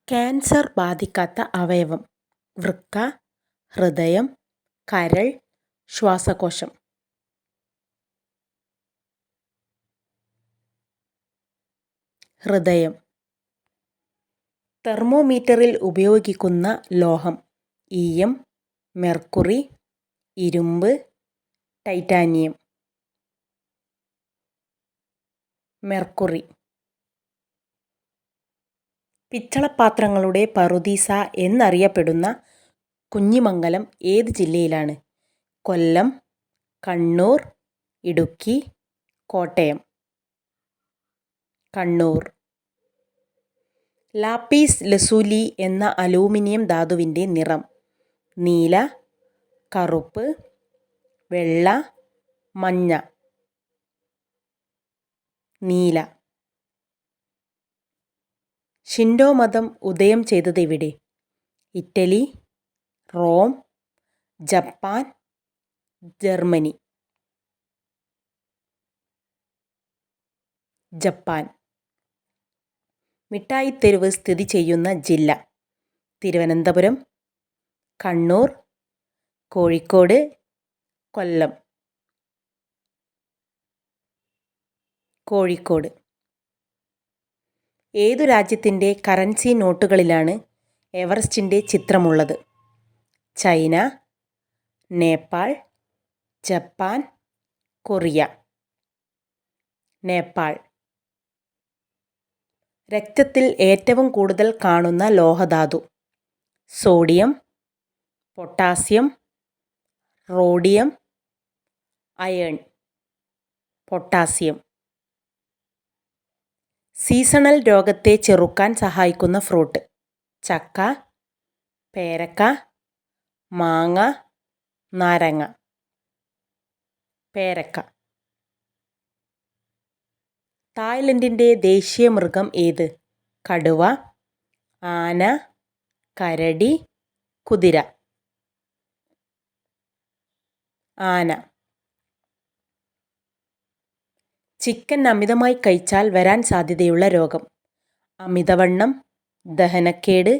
Cancer ബാധിക്കാത്ത അവയവം: വൃക്ക, ഹൃദയം, കരൾ, ശ്വാസകോശം. ഹൃദയം. തെർമോമീറ്ററിൽ ഉപയോഗിക്കുന്ന ലോഹം: ഈയം, മെർക്കുറി, ഇരുമ്പ്, ടൈറ്റാനിയം. മെർക്കുറി. പിച്ചളപാത്രങ്ങളുടെ പറുദീസ എന്നറിയപ്പെടുന്ന കുഞ്ഞിമംഗലം ഏത് ജില്ലയിലാണ്? കൊല്ലം, കണ്ണൂർ, ഇടുക്കി, കോട്ടയം. കണ്ണൂർ. ലാപ്പീസ് ലസൂലി എന്ന അലൂമിനിയം ധാതുവിൻ്റെ നിറം: നീല, കറുപ്പ്, വെള്ള, മഞ്ഞ. നീല. ഷിൻഡോ മതം ഉദയം ചെയ്തതെവിടെ? Italy, Rome, Japan, Germany. Japan. മിഠായിത്തെരുവ് സ്ഥിതി ചെയ്യുന്ന ജില്ല: തിരുവനന്തപുരം, കണ്ണൂർ, കോഴിക്കോട്, കൊല്ലം. കോഴിക്കോട്. ഏതു രാജ്യത്തിൻ്റെ കറൻസി നോട്ടുകളിലാണ് എവറസ്റ്റിൻ്റെ ചിത്രമുള്ളത്? China, Nepal, Japan, Korea. Nepal. രക്തത്തിൽ ഏറ്റവും കൂടുതൽ കാണുന്ന ലോഹധാതു: sodium, potassium, rhodium, iron. Potassium. Seasonal രോഗത്തെ ചെറുക്കാൻ സഹായിക്കുന്ന ഫ്രൂട്ട്: ചക്ക, പേരക്ക, മാങ്ങ, നാരങ്ങ. പേരക്ക. തായ്ലൻഡിൻ്റെ ദേശീയ മൃഗം ഏത്? കടുവ, ആന, കരടി, കുതിര. ആന. ചിക്കൻ അമിതമായി കഴിച്ചാൽ വരാൻ സാധ്യതയുള്ള രോഗം: അമിതവണ്ണം, ദഹനക്കേട്,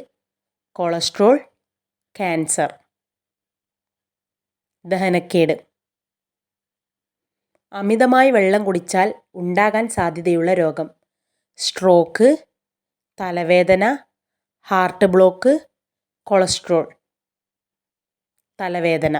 കൊളസ്ട്രോൾ, ക്യാൻസർ. ദഹനക്കേട്. അമിതമായി വെള്ളം കുടിച്ചാൽ ഉണ്ടാകാൻ സാധ്യതയുള്ള രോഗം: സ്ട്രോക്ക്, തലവേദന, ഹാർട്ട് ബ്ലോക്ക്, കൊളസ്ട്രോൾ. തലവേദന.